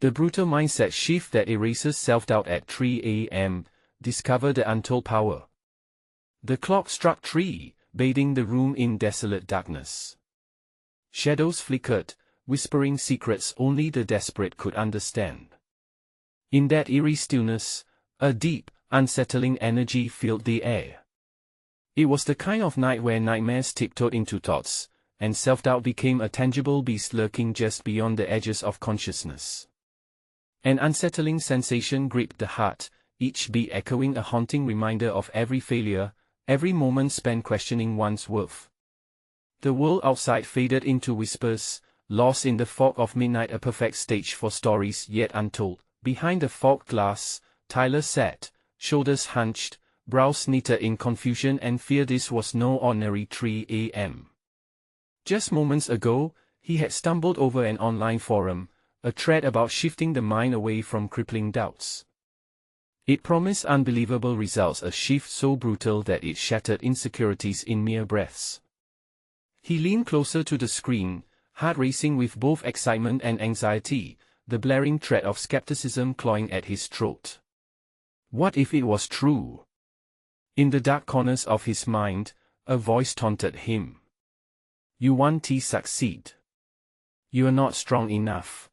The brutal mindset shift that erases self-doubt at 3 a.m. Discover the untold power. The clock struck 3, bathing the room in desolate darkness. Shadows flickered, whispering secrets only the desperate could understand. In that eerie stillness, a deep, unsettling energy filled the air. It was the kind of night where nightmares tiptoed into thoughts, and self-doubt became a tangible beast lurking just beyond the edges of consciousness. An unsettling sensation gripped the heart, each beat echoing a haunting reminder of every failure, every moment spent questioning one's worth. The world outside faded into whispers, lost in the fog of midnight, a perfect stage for stories yet untold. Behind the fogged glass, Tyler sat, shoulders hunched, brows knitted in confusion and fear. This was no ordinary 3 a.m. Just moments ago, he had stumbled over an online forum, a thread about shifting the mind away from crippling doubts. It promised unbelievable results, a shift so brutal that it shattered insecurities in mere breaths. He leaned closer to the screen, heart racing with both excitement and anxiety, the blaring thread of skepticism clawing at his throat. What if it was true? In the dark corners of his mind, a voice taunted him. You want to succeed. You are not strong enough.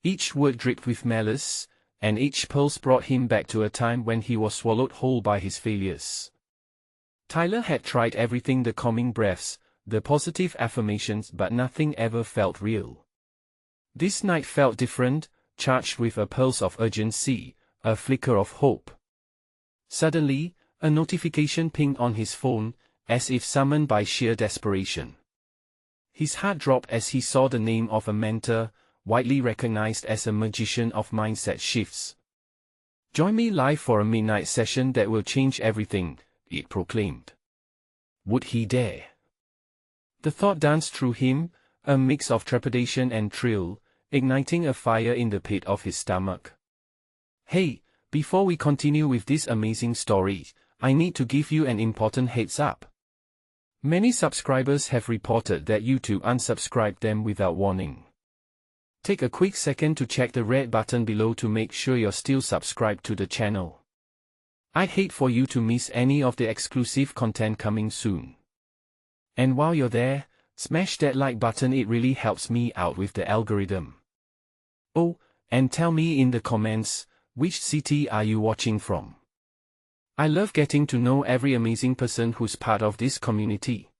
Each word dripped with malice, and each pulse brought him back to a time when he was swallowed whole by his failures. Tyler had tried everything, the calming breaths, the positive affirmations, but nothing ever felt real. This night felt different, charged with a pulse of urgency, a flicker of hope. Suddenly, a notification pinged on his phone, as if summoned by sheer desperation. His heart dropped as he saw the name of a mentor, widely recognized as a magician of mindset shifts. Join me live for a midnight session that will change everything, it proclaimed. Would he dare? The thought danced through him, a mix of trepidation and thrill, igniting a fire in the pit of his stomach. Hey, before we continue with this amazing story, I need to give you an important heads up. Many subscribers have reported that YouTube unsubscribed them without warning. Take a quick second to check the red button below to make sure you're still subscribed to the channel. I'd hate for you to miss any of the exclusive content coming soon. And while you're there, smash that like button, it really helps me out with the algorithm. Oh, and tell me in the comments, which city are you watching from? I love getting to know every amazing person who's part of this community.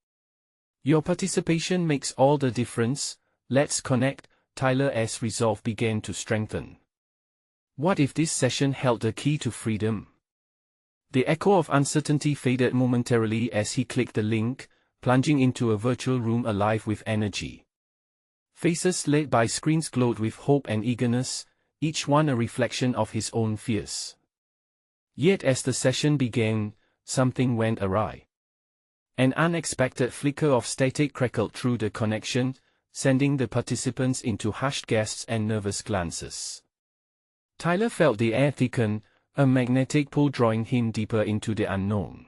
Your participation makes all the difference. Let's connect. Tyler's resolve began to strengthen. What if this session held the key to freedom? The echo of uncertainty faded momentarily as he clicked the link, plunging into a virtual room alive with energy. Faces lit by screens glowed with hope and eagerness, each one a reflection of his own fears. Yet as the session began, something went awry. An unexpected flicker of static crackled through the connection, sending the participants into hushed gasps and nervous glances. Tyler felt the air thicken, a magnetic pull drawing him deeper into the unknown.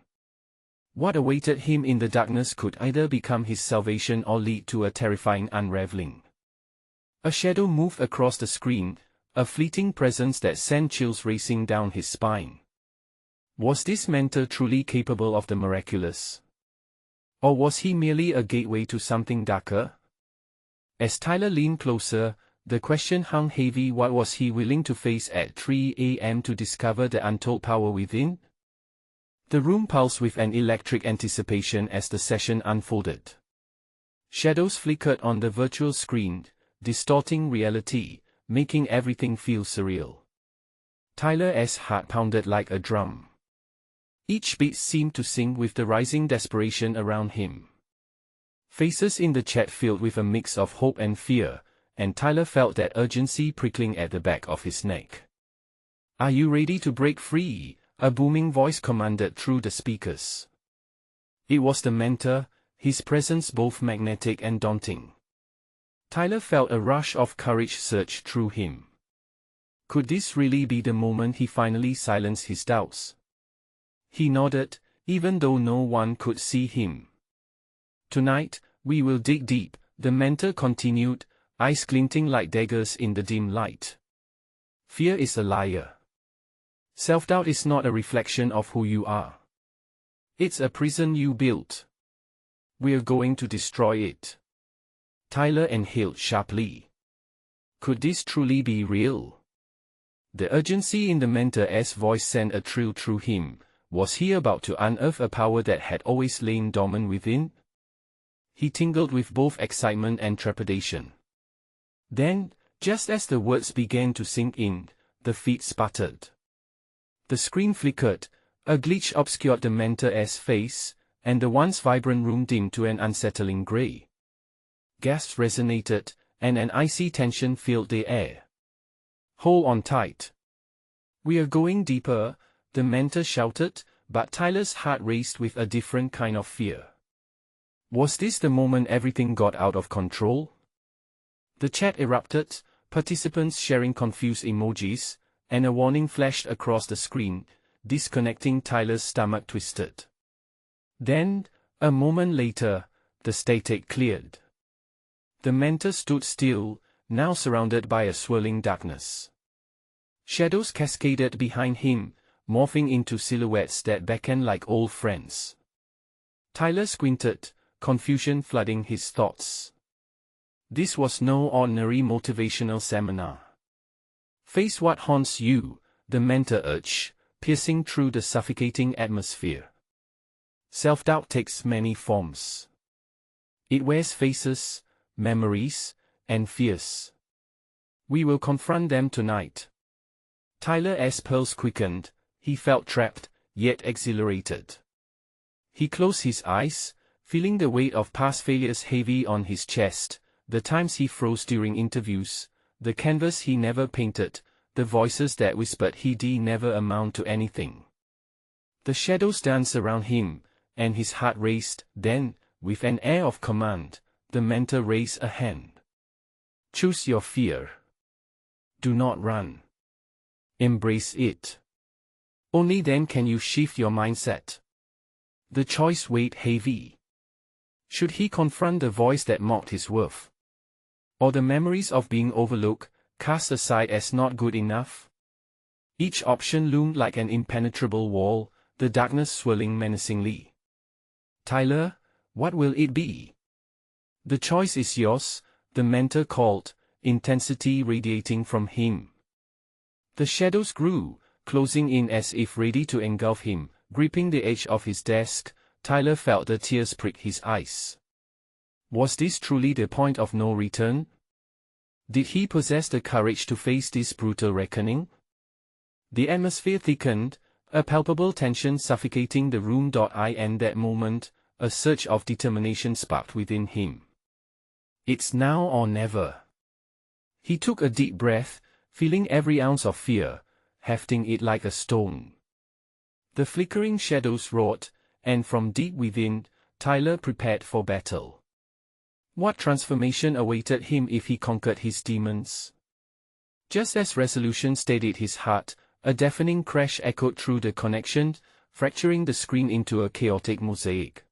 What awaited him in the darkness could either become his salvation or lead to a terrifying unraveling. A shadow moved across the screen, a fleeting presence that sent chills racing down his spine. Was this mentor truly capable of the miraculous? Or was he merely a gateway to something darker? As Tyler leaned closer, the question hung heavy. What was he willing to face at 3 a.m. to discover the untold power within? The room pulsed with an electric anticipation as the session unfolded. Shadows flickered on the virtual screen, distorting reality, making everything feel surreal. Tyler's heart pounded like a drum. Each beat seemed to sing with the rising desperation around him. Faces in the chat filled with a mix of hope and fear, and Tyler felt that urgency prickling at the back of his neck. Are you ready to break free? A booming voice commanded through the speakers. It was the mentor, his presence both magnetic and daunting. Tyler felt a rush of courage surge through him. Could this really be the moment he finally silenced his doubts? He nodded, even though no one could see him. Tonight, we will dig deep, the mentor continued, eyes glinting like daggers in the dim light. Fear is a liar. Self-doubt is not a reflection of who you are. It's a prison you built. We're going to destroy it. Tyler inhaled sharply. Could this truly be real? The urgency in the mentor's voice sent a thrill through him. Was he about to unearth a power that had always lain dormant within? He tingled with both excitement and trepidation. Then, just as the words began to sink in, the feed sputtered. The screen flickered, a glitch obscured the mentor's face, and the once vibrant room dimmed to an unsettling grey. Gasps resonated, and an icy tension filled the air. Hold on tight. We are going deeper, the mentor shouted, but Tyler's heart raced with a different kind of fear. Was this the moment everything got out of control? The chat erupted, participants sharing confused emojis, and a warning flashed across the screen, disconnecting. Tyler's stomach twisted. Then, a moment later, the static cleared. The mentor stood still, now surrounded by a swirling darkness. Shadows cascaded behind him, morphing into silhouettes that beckoned like old friends. Tyler squinted, confusion flooding his thoughts. This was no ordinary motivational seminar. Face what haunts you, the mentor urged, piercing through the suffocating atmosphere. Self-doubt takes many forms. It wears faces, memories, and fears. We will confront them tonight. Tyler's pulse quickened. He felt trapped, yet exhilarated. He closed his eyes, feeling the weight of past failures heavy on his chest, the times he froze during interviews, the canvas he never painted, the voices that whispered he'd never amount to anything. The shadows danced around him, and his heart raced. Then, with an air of command, the mentor raised a hand. Choose your fear. Do not run. Embrace it. Only then can you shift your mindset. The choice weighed heavy. Should he confront the voice that mocked his worth? Or the memories of being overlooked, cast aside as not good enough? Each option loomed like an impenetrable wall, the darkness swirling menacingly. Tyler, what will it be? The choice is yours, the mentor called, intensity radiating from him. The shadows grew, closing in as if ready to engulf him. Gripping the edge of his desk, Tyler felt the tears prick his eyes. Was this truly the point of no return? Did he possess the courage to face this brutal reckoning? The atmosphere thickened, a palpable tension suffocating the room. In that moment, a surge of determination sparked within him. It's now or never. He took a deep breath, feeling every ounce of fear, hefting it like a stone. The flickering shadows roared, and from deep within, Tyler prepared for battle. What transformation awaited him if he conquered his demons? Just as resolution steadied his heart, a deafening crash echoed through the connection, fracturing the screen into a chaotic mosaic.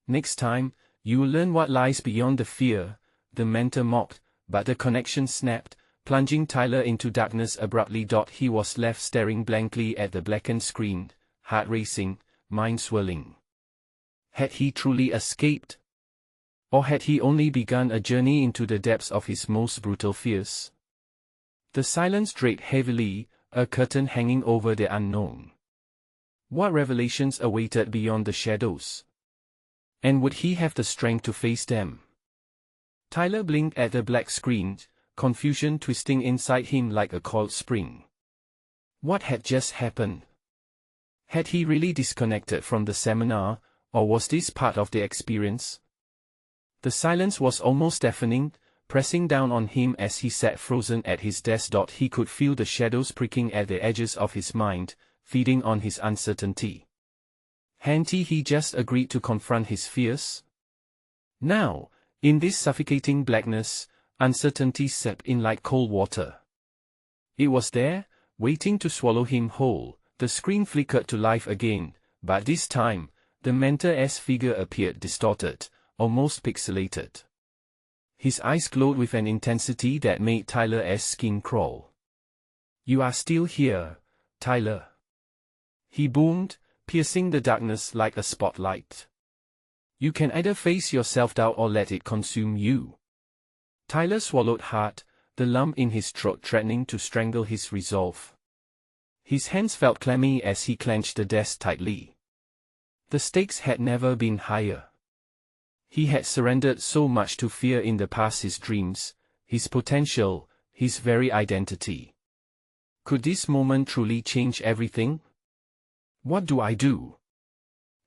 Next time, you'll learn what lies beyond the fear, the mentor mocked, but the connection snapped, plunging Tyler into darkness abruptly. He was left staring blankly at the blackened screen, heart racing, mind swirling. Had he truly escaped? Or had he only begun a journey into the depths of his most brutal fears? The silence draped heavily, a curtain hanging over the unknown. What revelations awaited beyond the shadows? And would he have the strength to face them? Tyler blinked at the black screen, confusion twisting inside him like a coiled spring. What had just happened? Had he really disconnected from the seminar, or was this part of the experience? The silence was almost deafening, pressing down on him as he sat frozen at his desk. He could feel the shadows pricking at the edges of his mind, feeding on his uncertainty. Hadn't he just agreed to confront his fears? Now, in this suffocating blackness, uncertainty seeped in like cold water. It was there, waiting to swallow him whole. The screen flickered to life again, but this time, the mentor's figure appeared distorted, almost pixelated. His eyes glowed with an intensity that made Tyler's skin crawl. You are still here, Tyler. He boomed, piercing the darkness like a spotlight. You can either face your self-doubt or let it consume you. Tyler swallowed hard, the lump in his throat threatening to strangle his resolve. His hands felt clammy as he clenched the desk tightly. The stakes had never been higher. He had surrendered so much to fear in the past: his dreams, his potential, his very identity. Could this moment truly change everything? What do I do?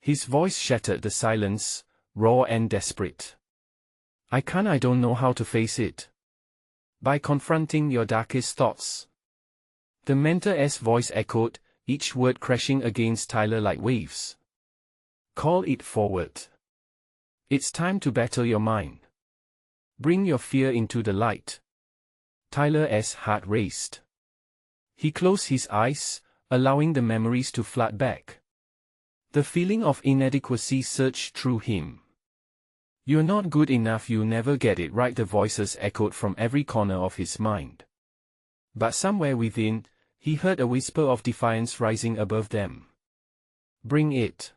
His voice shattered the silence, raw and desperate. I don't know how to face it. By confronting your darkest thoughts. The mentor's voice echoed, each word crashing against Tyler like waves. Call it forward. It's time to battle your mind. Bring your fear into the light. Tyler's heart raced. He closed his eyes, allowing the memories to flood back. The feeling of inadequacy surged through him. You're not good enough, you never get it right, the voices echoed from every corner of his mind. But somewhere within, he heard a whisper of defiance rising above them. Bring it!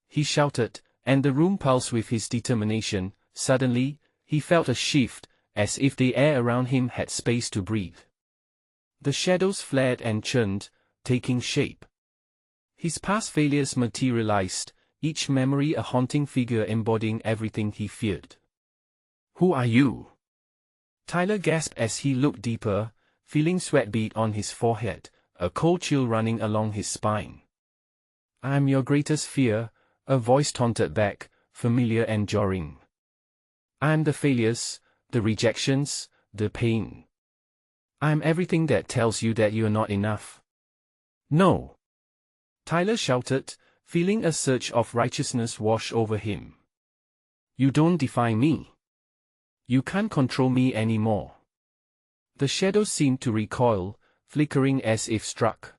He shouted, and the room pulsed with his determination. Suddenly, he felt a shift, as if the air around him had space to breathe. The shadows flared and churned, taking shape. His past failures materialized, each memory a haunting figure embodying everything he feared. Who are you? Tyler gasped as he looked deeper, feeling sweat bead on his forehead, a cold chill running along his spine. I am your greatest fear, a voice taunted back, familiar and jarring. I am the failures, the rejections, the pain. I am everything that tells you that you are not enough. No! Tyler shouted, feeling a surge of righteousness wash over him. You don't define me. You can't control me anymore. The shadows seemed to recoil, flickering as if struck.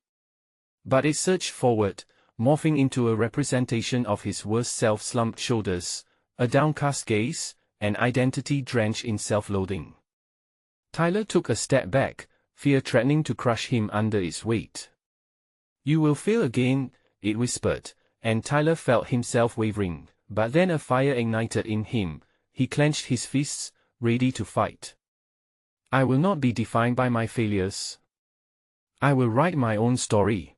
But it surged forward, morphing into a representation of his worst self: slumped shoulders, a downcast gaze, an identity drenched in self-loathing. Tyler took a step back, fear threatening to crush him under its weight. You will fail again, it whispered, and Tyler felt himself wavering, but then a fire ignited in him. He clenched his fists, ready to fight. I will not be defined by my failures. I will write my own story.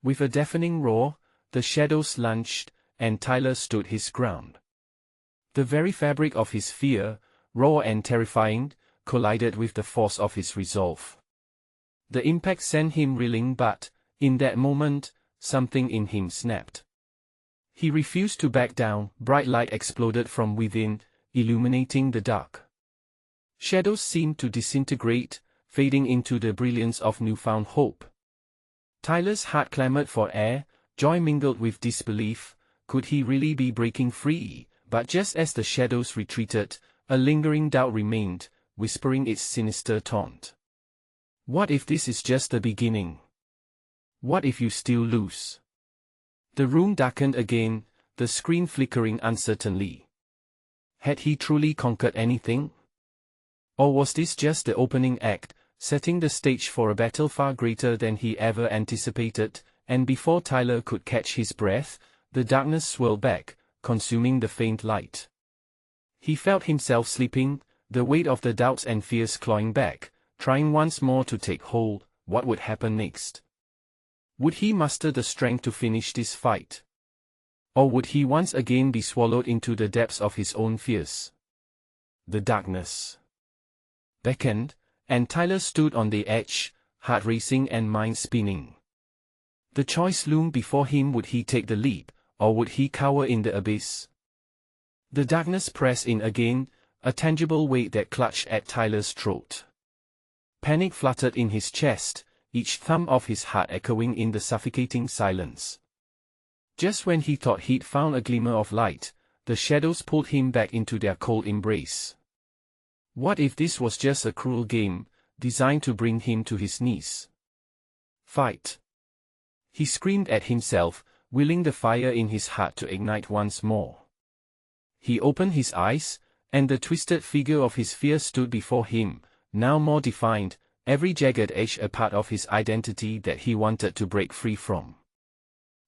With a deafening roar, the shadows lunged, and Tyler stood his ground. The very fabric of his fear, raw and terrifying, collided with the force of his resolve. The impact sent him reeling, but, in that moment, something in him snapped. He refused to back down. Bright light exploded from within, illuminating the dark. Shadows seemed to disintegrate, fading into the brilliance of newfound hope. Tyler's heart clamored for air, joy mingled with disbelief. Could he really be breaking free? But just as the shadows retreated, a lingering doubt remained, whispering its sinister taunt. What if this is just the beginning? What if you still lose? The room darkened again, the screen flickering uncertainly. Had he truly conquered anything? Or was this just the opening act, setting the stage for a battle far greater than he ever anticipated? And before Tyler could catch his breath, the darkness swirled back, consuming the faint light. He felt himself slipping, the weight of the doubts and fears clawing back, trying once more to take hold. What would happen next? Would he muster the strength to finish this fight? Or would he once again be swallowed into the depths of his own fears? The darkness beckoned, and Tyler stood on the edge, heart racing and mind spinning. The choice loomed before him: would he take the leap, or would he cower in the abyss? The darkness pressed in again, a tangible weight that clutched at Tyler's throat. Panic fluttered in his chest, each thump of his heart echoing in the suffocating silence. Just when he thought he'd found a glimmer of light, the shadows pulled him back into their cold embrace. What if this was just a cruel game, designed to bring him to his knees? Fight! He screamed at himself, willing the fire in his heart to ignite once more. He opened his eyes, and the twisted figure of his fear stood before him, now more defined, every jagged edge a part of his identity that he wanted to break free from.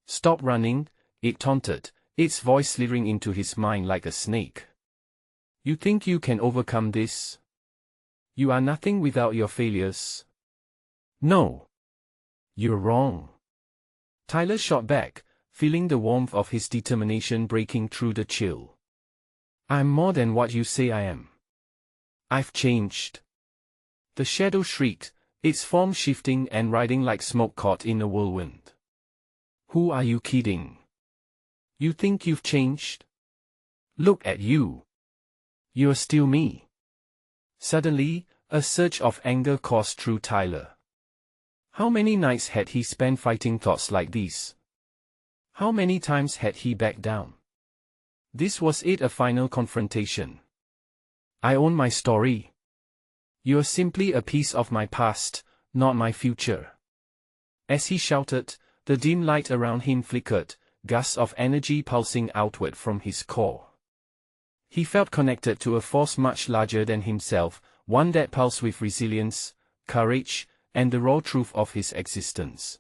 "Stop running," it taunted, its voice slithering into his mind like a snake. "You think you can overcome this? You are nothing without your failures." "No. You're wrong." Tyler shot back, feeling the warmth of his determination breaking through the chill. "I'm more than what you say I am. I've changed." The shadow shrieked, its form shifting and riding like smoke caught in a whirlwind. "Who are you kidding? You think you've changed? Look at you. You're still me." Suddenly, a surge of anger coursed through Tyler. How many nights had he spent fighting thoughts like these? How many times had he backed down? This was it, a final confrontation. "I own my story. You're simply a piece of my past, not my future." As he shouted, the dim light around him flickered, gusts of energy pulsing outward from his core. He felt connected to a force much larger than himself, one that pulsed with resilience, courage, and the raw truth of his existence.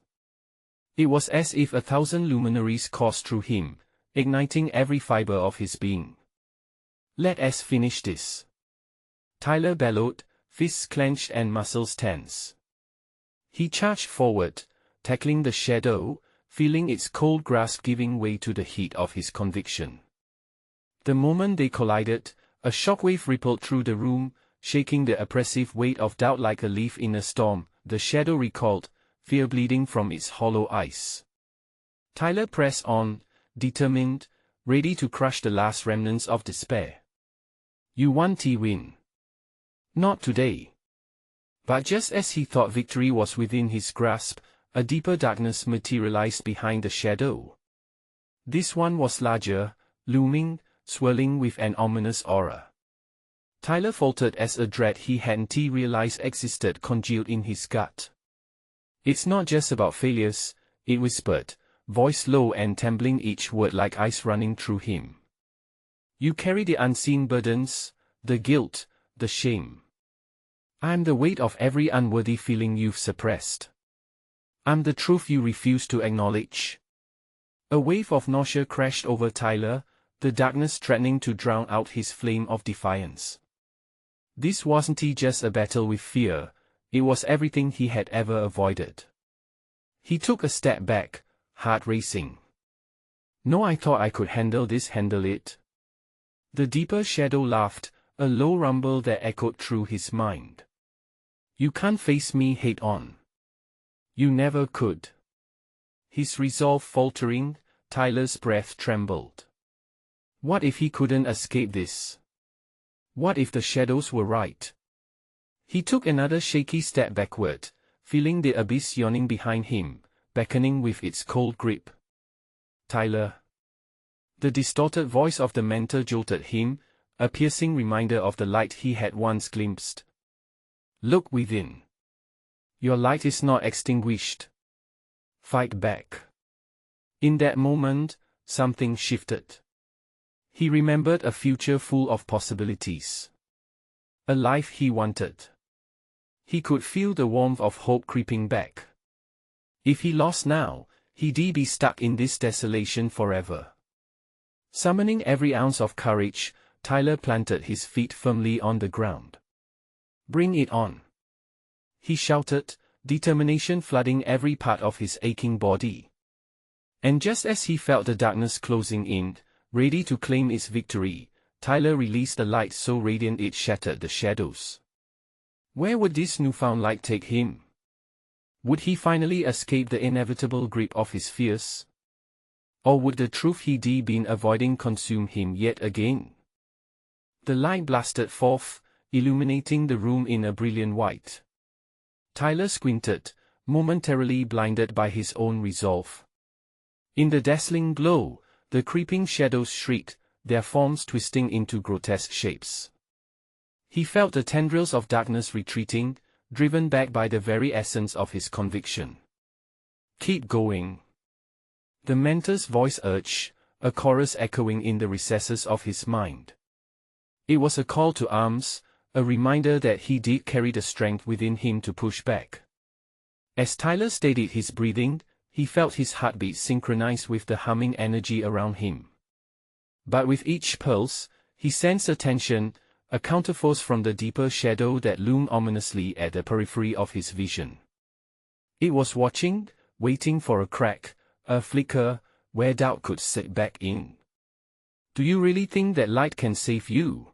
It was as if 1,000 luminaries coursed through him, igniting every fiber of his being. "Let us finish this," Tyler bellowed, fists clenched and muscles tense. He charged forward, tackling the shadow, feeling its cold grasp giving way to the heat of his conviction. The moment they collided, a shockwave rippled through the room, shaking the oppressive weight of doubt like a leaf in a storm. The shadow recoiled, fear bleeding from its hollow eyes. Tyler pressed on, determined, ready to crush the last remnants of despair. "You want to win. Not today." But just as he thought victory was within his grasp, a deeper darkness materialized behind the shadow. This one was larger, looming, swirling with an ominous aura. Tyler faltered as a dread he hadn't realized existed congealed in his gut. "It's not just about failures," it whispered, voice low and trembling, each word like ice running through him. "You carry the unseen burdens, the guilt, the shame. I'm the weight of every unworthy feeling you've suppressed. I'm the truth you refuse to acknowledge." A wave of nausea crashed over Tyler, the darkness threatening to drown out his flame of defiance. This wasn't just a battle with fear, it was everything he had ever avoided. He took a step back, heart racing. "No, I thought I could handle it." The deeper shadow laughed, a low rumble that echoed through his mind. "You can't face me head on. You never could." His resolve faltering, Tyler's breath trembled. What if he couldn't escape this? What if the shadows were right? He took another shaky step backward, feeling the abyss yawning behind him, beckoning with its cold grip. "Tyler." The distorted voice of the mentor jolted him, a piercing reminder of the light he had once glimpsed. "Look within. Your light is not extinguished. Fight back." In that moment, something shifted. He remembered a future full of possibilities. A life he wanted. He could feel the warmth of hope creeping back. If he lost now, he'd be stuck in this desolation forever. Summoning every ounce of courage, Tyler planted his feet firmly on the ground. "Bring it on," he shouted, determination flooding every part of his aching body. And just as he felt the darkness closing in, ready to claim its victory, Tyler released a light so radiant it shattered the shadows. Where would this newfound light take him? Would he finally escape the inevitable grip of his fears? Or would the truth he'd been avoiding consume him yet again? The light blasted forth, illuminating the room in a brilliant white. Tyler squinted, momentarily blinded by his own resolve. In the dazzling glow, the creeping shadows shrieked, their forms twisting into grotesque shapes. He felt the tendrils of darkness retreating, driven back by the very essence of his conviction. "Keep going," the mentor's voice urged, a chorus echoing in the recesses of his mind. It was a call to arms, a reminder that he did carry the strength within him to push back. As Tyler steadied his breathing, he felt his heartbeat synchronize with the humming energy around him. But with each pulse, he sensed a tension, a counterforce from the deeper shadow that loomed ominously at the periphery of his vision. It was watching, waiting for a crack, a flicker, where doubt could sit back in. "Do you really think that light can save you?"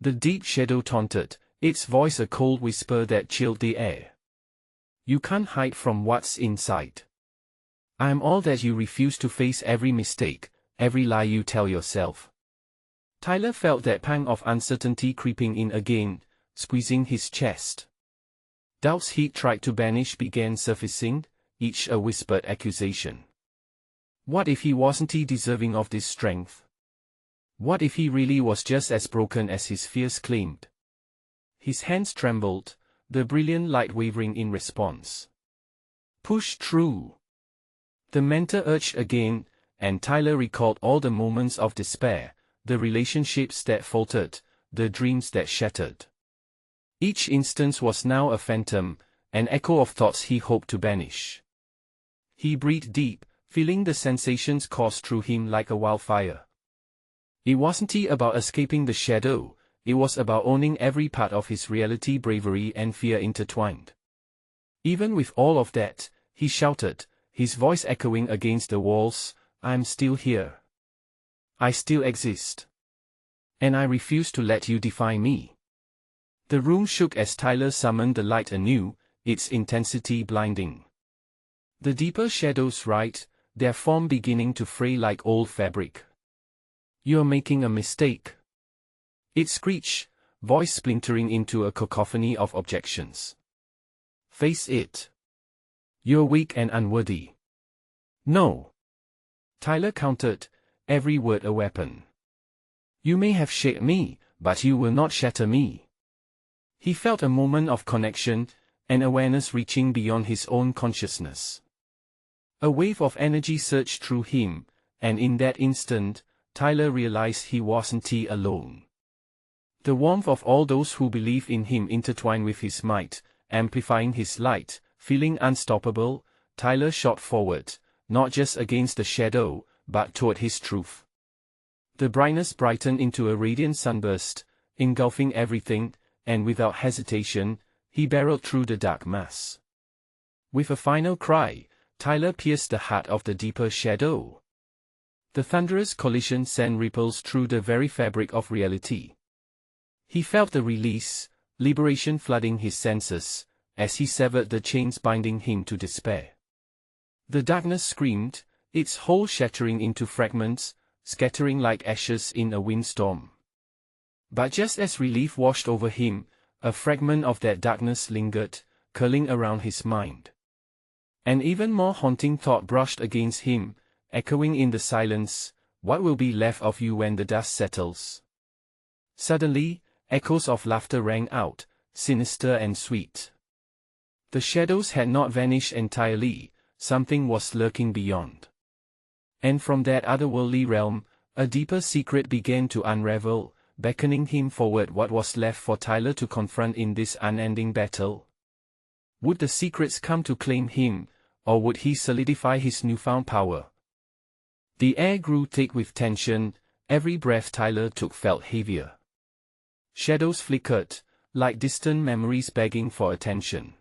The deep shadow taunted, its voice a cold whisper that chilled the air. "You can't hide from what's inside. I'm all that you refuse to face, every mistake, every lie you tell yourself." Tyler felt that pang of uncertainty creeping in again, squeezing his chest. Doubts he'd tried to banish began surfacing, each a whispered accusation. What if he wasn't deserving of this strength? What if he really was just as broken as his fears claimed? His hands trembled, the brilliant light wavering in response. "Push through." The mentor urged again, and Tyler recalled all the moments of despair, the relationships that faltered, the dreams that shattered. Each instance was now a phantom, an echo of thoughts he hoped to banish. He breathed deep, feeling the sensations course through him like a wildfire. It wasn't about escaping the shadow, it was about owning every part of his reality, bravery and fear intertwined. Even with all of that, he shouted, his voice echoing against the walls, "I'm still here. I still exist. And I refuse to let you define me." The room shook as Tyler summoned the light anew, its intensity blinding. The deeper shadows right, their form beginning to fray like old fabric. "You're making a mistake." It screeched, voice splintering into a cacophony of objections. "Face it. You're weak and unworthy." "No." Tyler countered, every word a weapon. "You may have shaped me, but you will not shatter me." He felt a moment of connection, an awareness reaching beyond his own consciousness. A wave of energy surged through him, and in that instant, Tyler realized he wasn't alone. The warmth of all those who believed in him intertwined with his might, amplifying his light. Feeling unstoppable, Tyler shot forward, not just against the shadow, but toward his truth. The brightness brightened into a radiant sunburst, engulfing everything, and without hesitation, he barreled through the dark mass. With a final cry, Tyler pierced the heart of the deeper shadow. The thunderous collision sent ripples through the very fabric of reality. He felt the release, liberation flooding his senses, as he severed the chains binding him to despair. The darkness screamed, its whole shattering into fragments, scattering like ashes in a windstorm. But just as relief washed over him, a fragment of that darkness lingered, curling around his mind. An even more haunting thought brushed against him, echoing in the silence, "What will be left of you when the dust settles?" Suddenly, echoes of laughter rang out, sinister and sweet. The shadows had not vanished entirely, something was lurking beyond. And from that otherworldly realm, a deeper secret began to unravel, beckoning him forward. What was left for Tyler to confront in this unending battle? Would the secrets come to claim him, or would he solidify his newfound power? The air grew thick with tension, every breath Tyler took felt heavier. Shadows flickered, like distant memories begging for attention.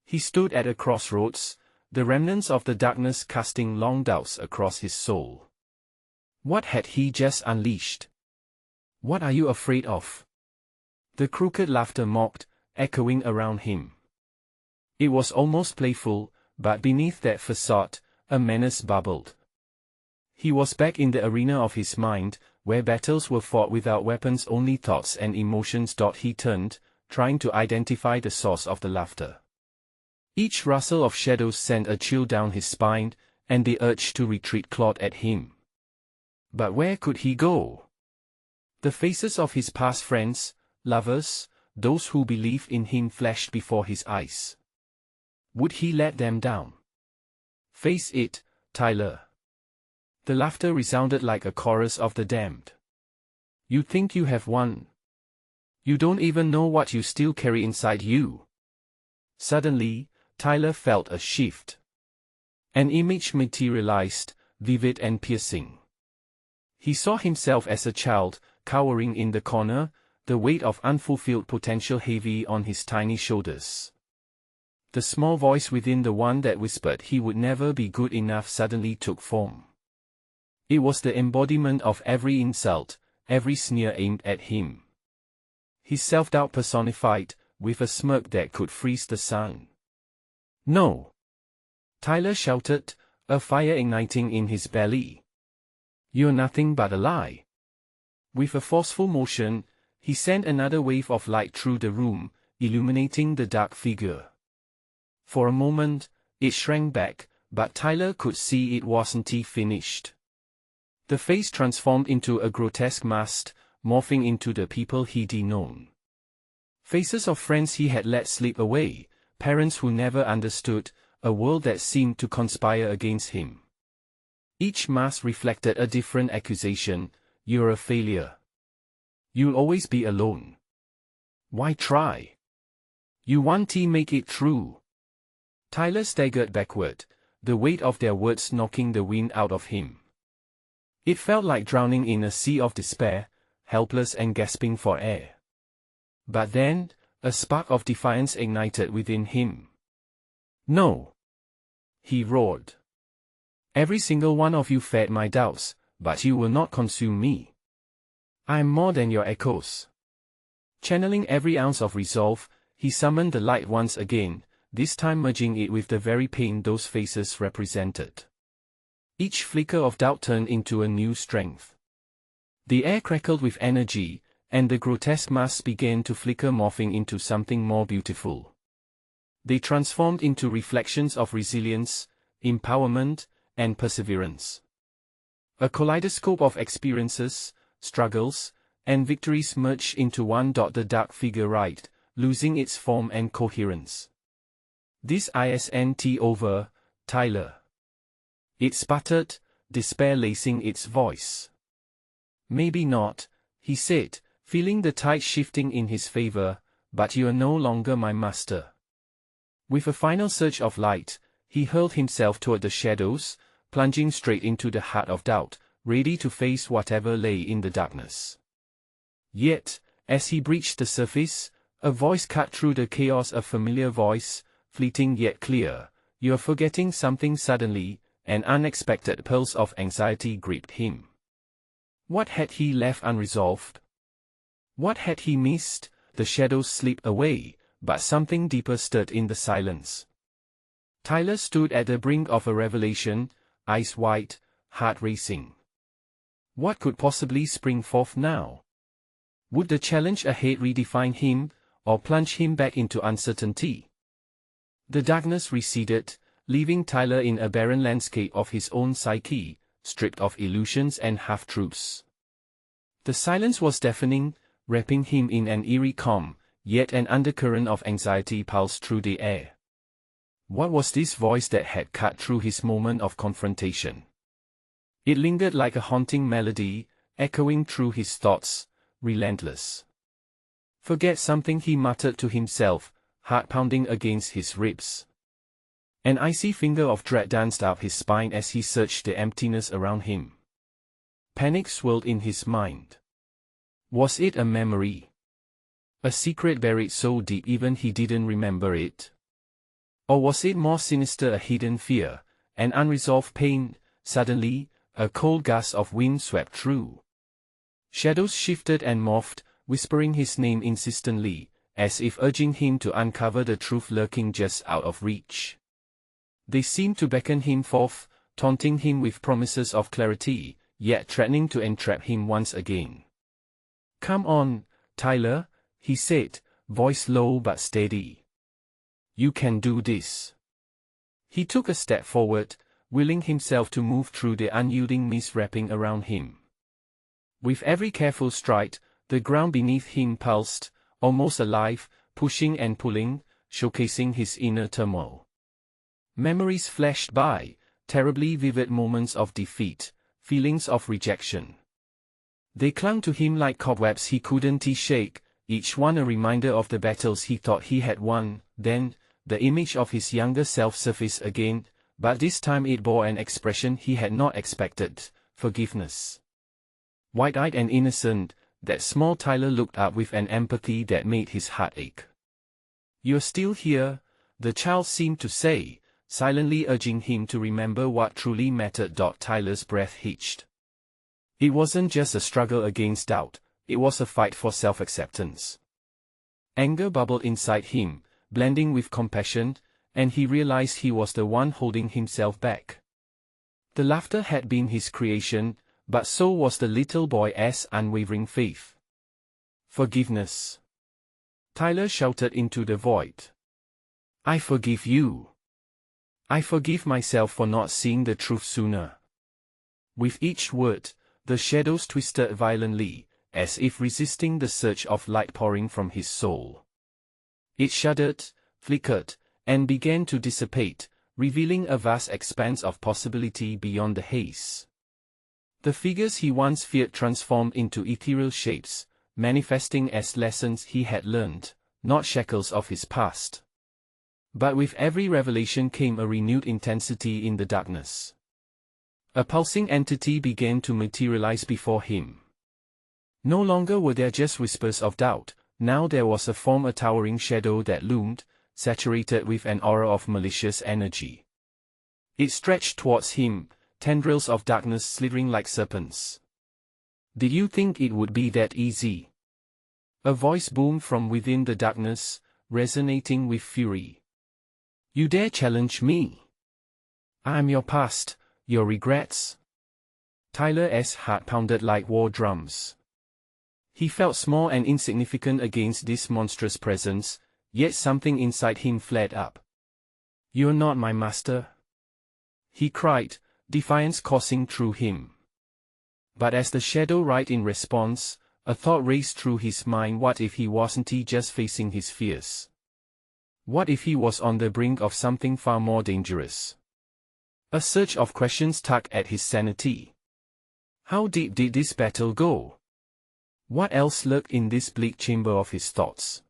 He stood at a crossroads, the remnants of the darkness casting long doubts across his soul. What had he just unleashed? "What are you afraid of?" The crooked laughter mocked, echoing around him. It was almost playful, but beneath that facade, a menace bubbled. He was back in the arena of his mind, where battles were fought without weapons, only thoughts and emotions. He turned, trying to identify the source of the laughter. Each rustle of shadows sent a chill down his spine, and the urge to retreat clawed at him. But where could he go? The faces of his past friends, lovers, those who believed in him flashed before his eyes. Would he let them down? "Face it, Tyler." The laughter resounded like a chorus of the damned. "You think you have won? You don't even know what you still carry inside you. Suddenly, Tyler felt a shift. An image materialized, vivid and piercing. He saw himself as a child, cowering in the corner, the weight of unfulfilled potential heavy on his tiny shoulders. The small voice within, the one that whispered he would never be good enough, suddenly took form. It was the embodiment of every insult, every sneer aimed at him. His self-doubt personified, with a smirk that could freeze the sun. "No!" Tyler shouted, a fire igniting in his belly. "You're nothing but a lie." With a forceful motion, he sent another wave of light through the room, illuminating the dark figure. For a moment, it shrank back, but Tyler could see it wasn't finished. The face transformed into a grotesque mask, morphing into the people he'd known. Faces of friends he had let slip away, parents who never understood, a world that seemed to conspire against him. Each mask reflected a different accusation: "You're a failure. You'll always be alone. Why try? You won't make it through." Tyler staggered backward, the weight of their words knocking the wind out of him. It felt like drowning in a sea of despair, helpless and gasping for air. But then, a spark of defiance ignited within him. "No!" he roared. "Every single one of you fed my doubts, but you will not consume me. I am more than your echoes." Channeling every ounce of resolve, he summoned the light once again, this time merging it with the very pain those faces represented. Each flicker of doubt turned into a new strength. The air crackled with energy, and the grotesque masks began to flicker, morphing into something more beautiful. They transformed into reflections of resilience, empowerment, and perseverance. A kaleidoscope of experiences, struggles, and victories merged into one. The dark figure writhed, losing its form and coherence. "This isn't over, Tyler." It sputtered, despair lacing its voice. "Maybe not," he said, feeling the tide shifting in his favor, "but you are no longer my master." With a final surge of light, he hurled himself toward the shadows, plunging straight into the heart of doubt, ready to face whatever lay in the darkness. Yet, as he breached the surface, a voice cut through the chaos, a familiar voice, fleeting yet clear. "You're forgetting something." Suddenly, an unexpected pulse of anxiety gripped him. What had he left unresolved? What had he missed? The shadows slipped away, but something deeper stirred in the silence. Tyler stood at the brink of a revelation, eyes wide, heart racing. What could possibly spring forth now? Would the challenge ahead redefine him, or plunge him back into uncertainty? The darkness receded, leaving Tyler in a barren landscape of his own psyche, stripped of illusions and half-truths. The silence was deafening, wrapping him in an eerie calm, yet an undercurrent of anxiety pulsed through the air. What was this voice that had cut through his moment of confrontation? It lingered like a haunting melody, echoing through his thoughts, relentless. "Forget something," he muttered to himself, heart pounding against his ribs. An icy finger of dread danced up his spine as he searched the emptiness around him. Panic swirled in his mind. Was it a memory? A secret buried so deep even he didn't remember it? Or was it more sinister, a hidden fear, an unresolved pain? Suddenly, a cold gust of wind swept through. Shadows shifted and morphed, whispering his name insistently, as if urging him to uncover the truth lurking just out of reach. They seemed to beckon him forth, taunting him with promises of clarity, yet threatening to entrap him once again. "Come on, Tyler," he said, voice low but steady. "You can do this." He took a step forward, willing himself to move through the unyielding mist wrapping around him. With every careful stride, the ground beneath him pulsed, almost alive, pushing and pulling, showcasing his inner turmoil. Memories flashed by, terribly vivid moments of defeat, feelings of rejection. They clung to him like cobwebs he couldn't shake, each one a reminder of the battles he thought he had won. Then, the image of his younger self surfaced again, but this time it bore an expression he had not expected: forgiveness. Wide-eyed and innocent, that small Tyler looked up with an empathy that made his heart ache. "You're still here," the child seemed to say, silently urging him to remember what truly mattered. Tyler's breath hitched. It wasn't just a struggle against doubt, it was a fight for self-acceptance. Anger bubbled inside him, blending with compassion, and he realized he was the one holding himself back. The laughter had been his creation, but so was the little boy's unwavering faith. "Forgiveness," Tyler shouted into the void. "I forgive you. I forgive myself for not seeing the truth sooner." With each word, the shadows twisted violently, as if resisting the surge of light pouring from his soul. It shuddered, flickered, and began to dissipate, revealing a vast expanse of possibility beyond the haze. The figures he once feared transformed into ethereal shapes, manifesting as lessons he had learned, not shackles of his past. But with every revelation came a renewed intensity in the darkness. A pulsing entity began to materialize before him. No longer were there just whispers of doubt, now there was a form, a towering shadow that loomed, saturated with an aura of malicious energy. It stretched towards him, tendrils of darkness slithering like serpents. "Did you think it would be that easy?" A voice boomed from within the darkness, resonating with fury. "You dare challenge me? I am your past, your regrets." Tyler's heart pounded like war drums. He felt small and insignificant against this monstrous presence, yet something inside him flared up. "You're not my master," he cried, defiance coursing through him. But as the shadow writhed in response, a thought raced through his mind: what if he wasn't just facing his fears? What if he was on the brink of something far more dangerous? A surge of questions tugged at his sanity. How deep did this battle go? What else lurked in this bleak chamber of his thoughts?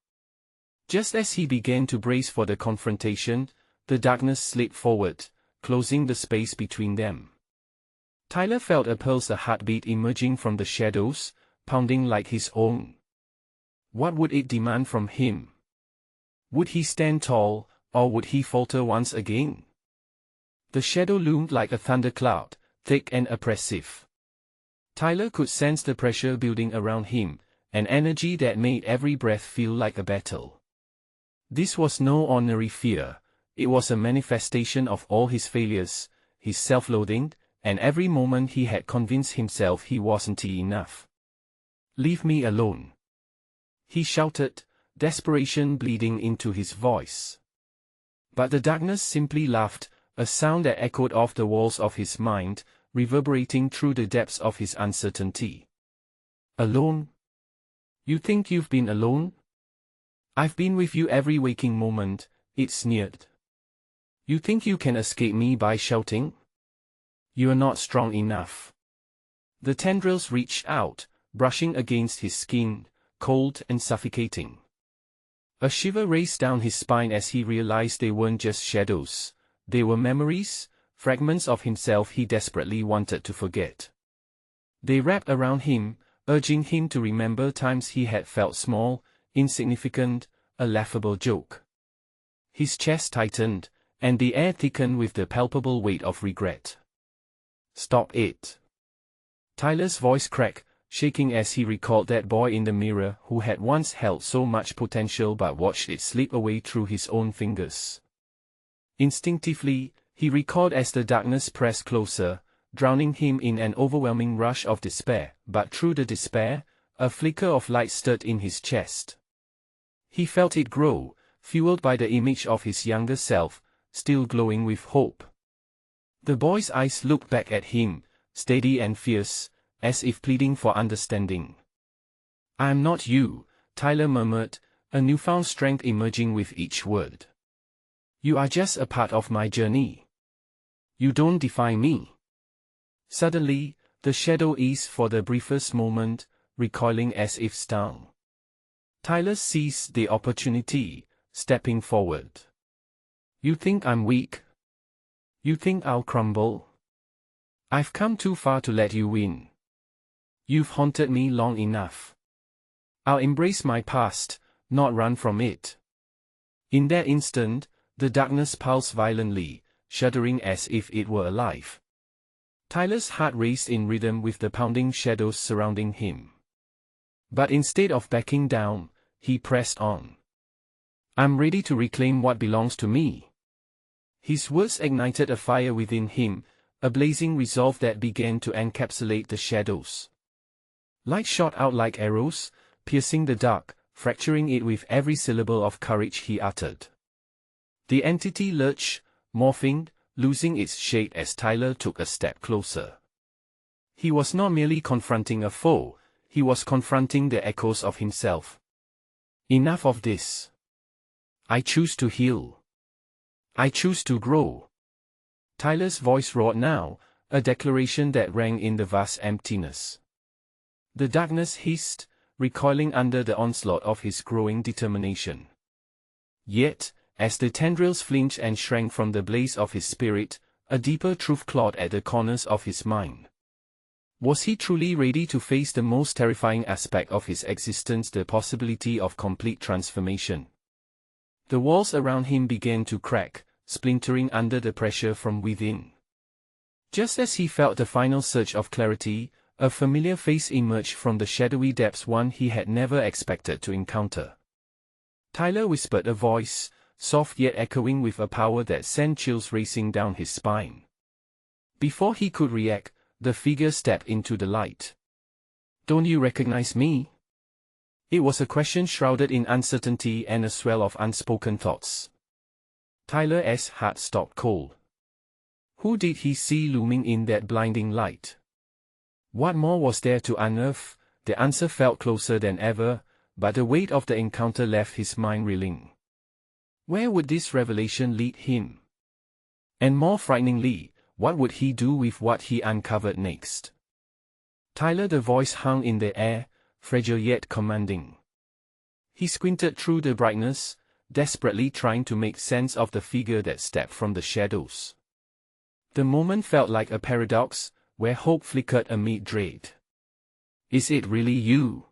Just as he began to brace for the confrontation, the darkness slid forward, closing the space between them. Tyler felt a pulse, a heartbeat emerging from the shadows, pounding like his own. What would it demand from him? Would he stand tall, or would he falter once again? The shadow loomed like a thundercloud, thick and oppressive. Tyler could sense the pressure building around him, an energy that made every breath feel like a battle. This was no ordinary fear, it was a manifestation of all his failures, his self-loathing, and every moment he had convinced himself he wasn't enough. "Leave me alone," he shouted, desperation bleeding into his voice. But the darkness simply laughed, a sound that echoed off the walls of his mind, reverberating through the depths of his uncertainty. "Alone? You think you've been alone? I've been with you every waking moment," it sneered. "You think you can escape me by shouting? You're not strong enough." The tendrils reached out, brushing against his skin, cold and suffocating. A shiver raced down his spine as he realized they weren't just shadows, they were memories, fragments of himself he desperately wanted to forget. They wrapped around him, urging him to remember times he had felt small, insignificant, a laughable joke. His chest tightened, and the air thickened with the palpable weight of regret. "Stop it." Tyler's voice cracked, shaking as he recalled that boy in the mirror who had once held so much potential but watched it slip away through his own fingers. Instinctively, he recoiled as the darkness pressed closer, drowning him in an overwhelming rush of despair, but through the despair, a flicker of light stirred in his chest. He felt it grow, fueled by the image of his younger self, still glowing with hope. The boy's eyes looked back at him, steady and fierce, as if pleading for understanding. "I'm not you," Tyler murmured, a newfound strength emerging with each word. "You are just a part of my journey. You don't define me." Suddenly, the shadow eased for the briefest moment, recoiling as if stung. Tyler seized the opportunity, stepping forward. You think I'm weak? You think I'll crumble? I've come too far to let you win. You've haunted me long enough. I'll embrace my past, not run from it. In that instant, the darkness pulsed violently, shuddering as if it were alive. Tyler's heart raced in rhythm with the pounding shadows surrounding him. But instead of backing down, he pressed on. I'm ready to reclaim what belongs to me. His words ignited a fire within him, a blazing resolve that began to encapsulate the shadows. Light shot out like arrows, piercing the dark, fracturing it with every syllable of courage he uttered. The entity lurched, morphing, losing its shape as Tyler took a step closer. He was not merely confronting a foe, he was confronting the echoes of himself. Enough of this. I choose to heal. I choose to grow. Tyler's voice roared now, a declaration that rang in the vast emptiness. The darkness hissed, recoiling under the onslaught of his growing determination. Yet, as the tendrils flinched and shrank from the blaze of his spirit, a deeper truth clawed at the corners of his mind. Was he truly ready to face the most terrifying aspect of his existence, the possibility of complete transformation? The walls around him began to crack, splintering under the pressure from within. Just as he felt the final surge of clarity, a familiar face emerged from the shadowy depths, one he had never expected to encounter. Tyler whispered, a voice, soft yet echoing with a power that sent chills racing down his spine. Before he could react, the figure stepped into the light. Don't you recognize me? It was a question shrouded in uncertainty and a swell of unspoken thoughts. Tyler's heart stopped cold. Who did he see looming in that blinding light? What more was there to unearth? The answer felt closer than ever, but the weight of the encounter left his mind reeling. Where would this revelation lead him? And more frighteningly, what would he do with what he uncovered next? Tyler, the voice hung in the air, fragile yet commanding. He squinted through the brightness, desperately trying to make sense of the figure that stepped from the shadows. The moment felt like a paradox, where hope flickered amid dread. Is it really you?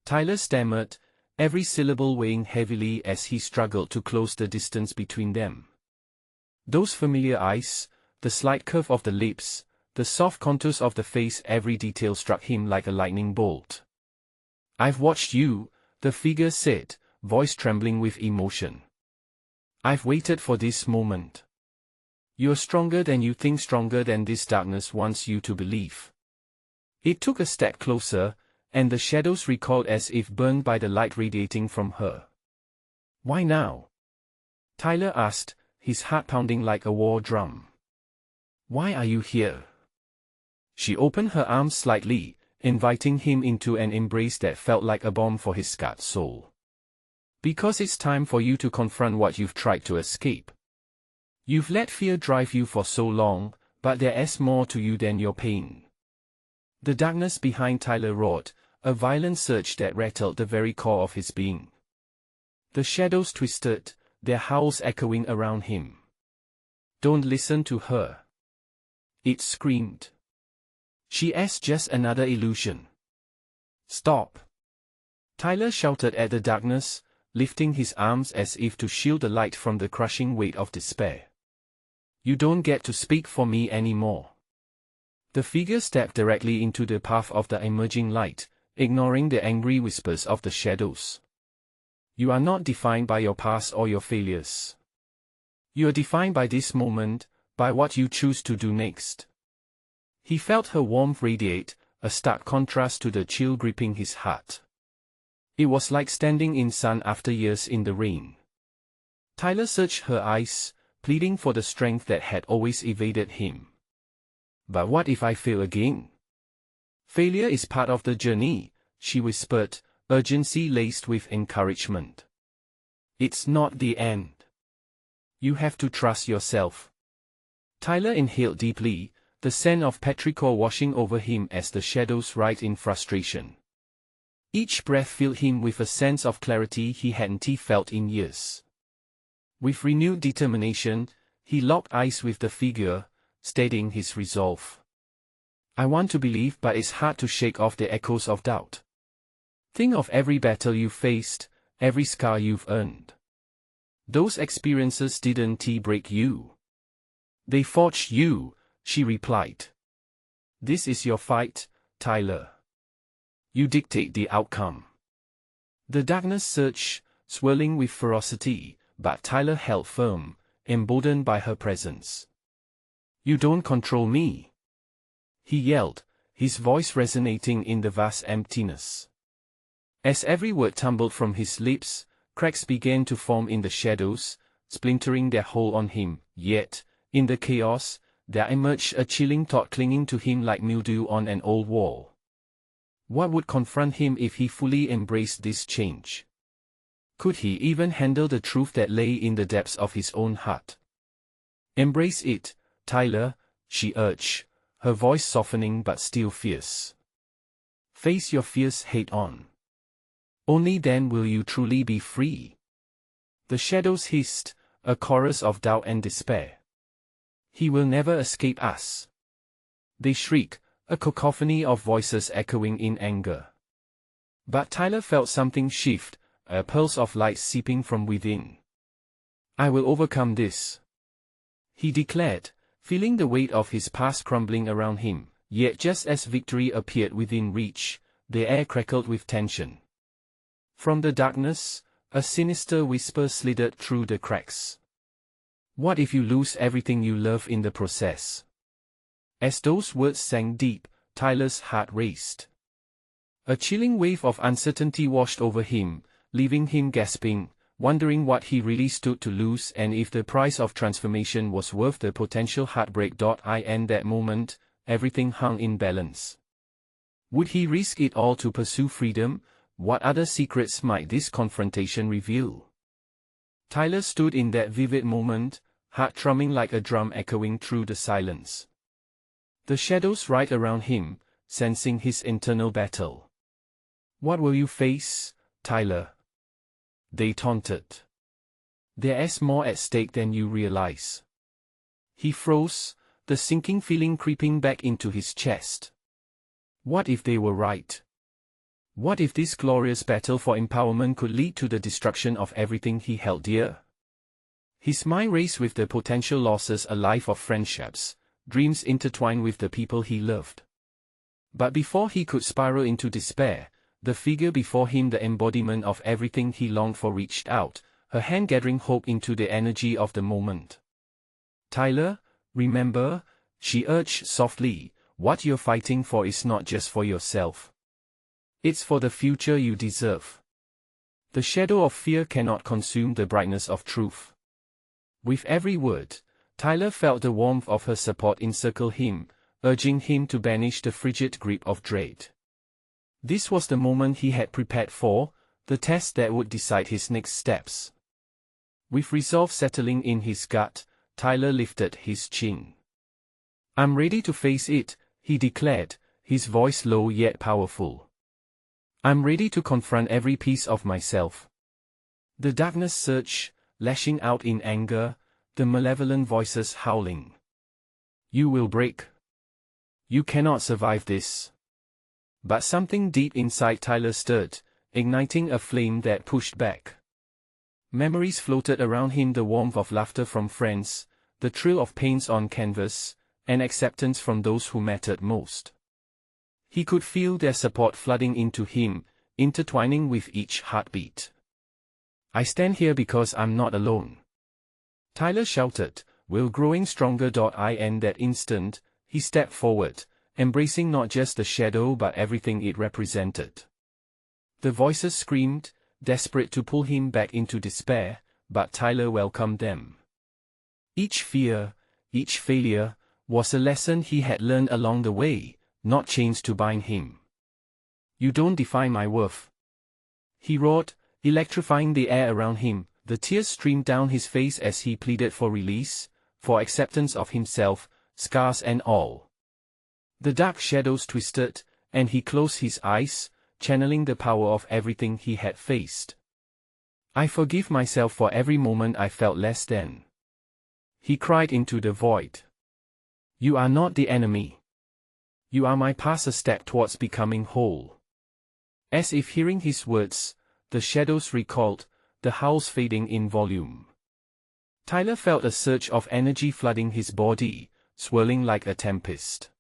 Tyler stammered, every syllable weighing heavily as he struggled to close the distance between them. Those familiar eyes, the slight curve of the lips, the soft contours of the face, every detail struck him like a lightning bolt. I've watched you, the figure said, voice trembling with emotion. I've waited for this moment. You're stronger than you think, stronger than this darkness wants you to believe. It took a step closer, and the shadows recoiled as if burned by the light radiating from her. Why now? Tyler asked, his heart pounding like a war drum. Why are you here? She opened her arms slightly, inviting him into an embrace that felt like a balm for his scarred soul. Because it's time for you to confront what you've tried to escape. You've let fear drive you for so long, but there is more to you than your pain. The darkness behind Tyler roared, a violent surge that rattled the very core of his being. The shadows twisted, their howls echoing around him. Don't listen to her. It screamed. She is just another illusion. Stop. Tyler shouted at the darkness, lifting his arms as if to shield the light from the crushing weight of despair. You don't get to speak for me anymore. The figure stepped directly into the path of the emerging light, ignoring the angry whispers of the shadows. You are not defined by your past or your failures. You are defined by this moment, by what you choose to do next. He felt her warmth radiate, a stark contrast to the chill gripping his heart. It was like standing in sun after years in the rain. Tyler searched her eyes, pleading for the strength that had always evaded him. But what if I fail again? Failure is part of the journey, she whispered, urgency laced with encouragement. It's not the end. You have to trust yourself. Tyler inhaled deeply, the scent of petrichor washing over him as the shadows writhed in frustration. Each breath filled him with a sense of clarity he hadn't felt in years. With renewed determination, he locked eyes with the figure, steadying his resolve. I want to believe, but it's hard to shake off the echoes of doubt. Think of every battle you've faced, every scar you've earned. Those experiences didn't break you. They forged you, she replied. This is your fight, Tyler. You dictate the outcome. The darkness surged, swirling with ferocity, but Tyler held firm, emboldened by her presence. You don't control me, he yelled, his voice resonating in the vast emptiness. As every word tumbled from his lips, cracks began to form in the shadows, splintering their hold on him, yet, in the chaos, there emerged a chilling thought clinging to him like mildew on an old wall. What would confront him if he fully embraced this change? Could he even handle the truth that lay in the depths of his own heart? Embrace it, Tyler, she urged, her voice softening but still fierce. Face your fears head on. Only then will you truly be free. The shadows hissed, a chorus of doubt and despair. He will never escape us. They shrieked, a cacophony of voices echoing in anger. But Tyler felt something shift, a pulse of light seeping from within. I will overcome this, he declared, feeling the weight of his past crumbling around him, yet just as victory appeared within reach, the air crackled with tension. From the darkness, a sinister whisper slithered through the cracks. What if you lose everything you love in the process? As those words sank deep, Tyler's heart raced. A chilling wave of uncertainty washed over him, leaving him gasping, wondering what he really stood to lose and if the price of transformation was worth the potential heartbreak. In that moment, everything hung in balance. Would he risk it all to pursue freedom? What other secrets might this confrontation reveal? Tyler stood in that vivid moment, heart drumming like a drum echoing through the silence. The shadows right around him, sensing his internal battle. What will you face, Tyler? They taunted. There's more at stake than you realize. He froze, the sinking feeling creeping back into his chest. What if they were right? What if this glorious battle for empowerment could lead to the destruction of everything he held dear? His mind raced with the potential losses, a life of friendships, dreams intertwined with the people he loved. But before he could spiral into despair, the figure before him, the embodiment of everything he longed for, reached out, her hand gathering hope into the energy of the moment. Tyler, remember, she urged softly, what you're fighting for is not just for yourself. It's for the future you deserve. The shadow of fear cannot consume the brightness of truth. With every word, Tyler felt the warmth of her support encircle him, urging him to banish the frigid grip of dread. This was the moment he had prepared for, the test that would decide his next steps. With resolve settling in his gut, Tyler lifted his chin. I'm ready to face it, he declared, his voice low yet powerful. I'm ready to confront every piece of myself. The darkness surged, lashing out in anger, the malevolent voices howling. You will break. You cannot survive this. But something deep inside Tyler stirred, igniting a flame that pushed back. Memories floated around him, the warmth of laughter from friends, the thrill of paints on canvas, and acceptance from those who mattered most. He could feel their support flooding into him, intertwining with each heartbeat. I stand here because I'm not alone, Tyler shouted, will growing stronger. In that instant, he stepped forward, embracing not just the shadow but everything it represented. The voices screamed, desperate to pull him back into despair, but Tyler welcomed them. Each fear, each failure, was a lesson he had learned along the way, not chains to bind him. You don't define my worth, he roared, electrifying the air around him. The tears streamed down his face as he pleaded for release, for acceptance of himself, scars and all. The dark shadows twisted, and he closed his eyes, channeling the power of everything he had faced. I forgive myself for every moment I felt less than. He cried into the void. You are not the enemy. You are my past, a step towards becoming whole. As if hearing his words, the shadows recoiled, the howls fading in volume. Tyler felt a surge of energy flooding his body, swirling like a tempest.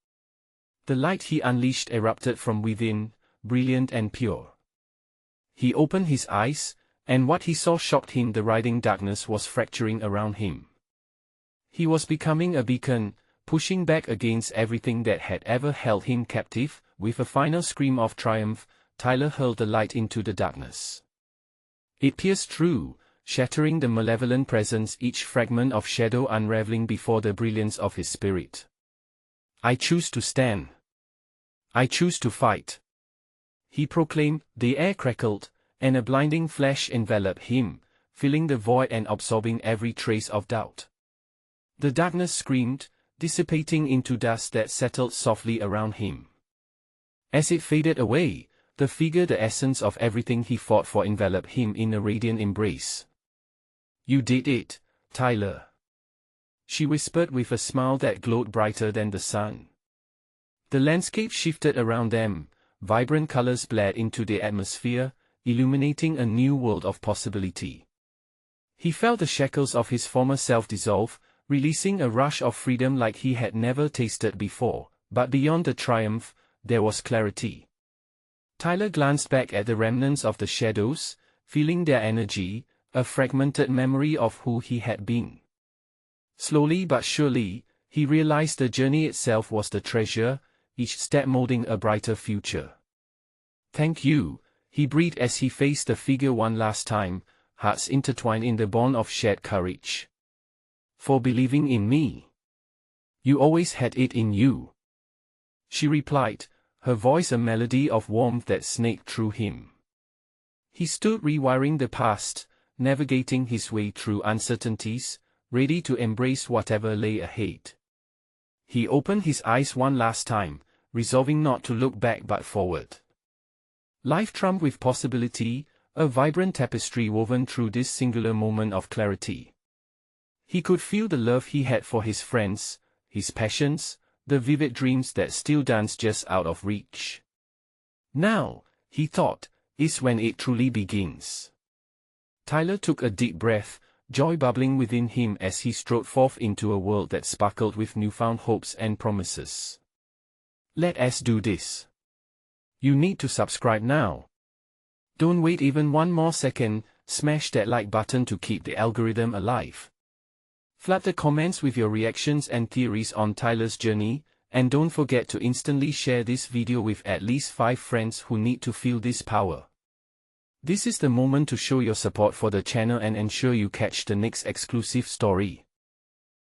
The light he unleashed erupted from within, brilliant and pure. He opened his eyes, and what he saw shocked him. The writhing darkness was fracturing around him. He was becoming a beacon, pushing back against everything that had ever held him captive. With a final scream of triumph, Tyler hurled the light into the darkness. It pierced through, shattering the malevolent presence, each fragment of shadow unraveling before the brilliance of his spirit. I choose to stand. I choose to fight. He proclaimed. The air crackled, and a blinding flash enveloped him, filling the void and absorbing every trace of doubt. The darkness screamed, dissipating into dust that settled softly around him. As it faded away, the figure, the essence of everything he fought for, enveloped him in a radiant embrace. You did it, Tyler. She whispered with a smile that glowed brighter than the sun. The landscape shifted around them, vibrant colors bled into the atmosphere, illuminating a new world of possibility. He felt the shackles of his former self dissolve, releasing a rush of freedom like he had never tasted before. But beyond the triumph, there was clarity. Tyler glanced back at the remnants of the shadows, feeling their energy, a fragmented memory of who he had been. Slowly but surely, he realized the journey itself was the treasure, each step molding a brighter future. Thank you, he breathed as he faced the figure one last time, hearts intertwined in the bond of shared courage. For believing in me. You always had it in you. She replied, her voice a melody of warmth that snaked through him. He stood rewiring the past, navigating his way through uncertainties, ready to embrace whatever lay ahead. He opened his eyes one last time, resolving not to look back but forward. Life thrummed with possibility, a vibrant tapestry woven through this singular moment of clarity. He could feel the love he had for his friends, his passions, the vivid dreams that still danced just out of reach. Now, he thought, is when it truly begins. Tyler took a deep breath, joy bubbling within him as he strode forth into a world that sparkled with newfound hopes and promises. Let us do this. You need to subscribe now. Don't wait even one more second, smash that like button to keep the algorithm alive. Flood the comments with your reactions and theories on Tyler's journey, and don't forget to instantly share this video with at least 5 friends who need to feel this power. This is the moment to show your support for the channel and ensure you catch the next exclusive story.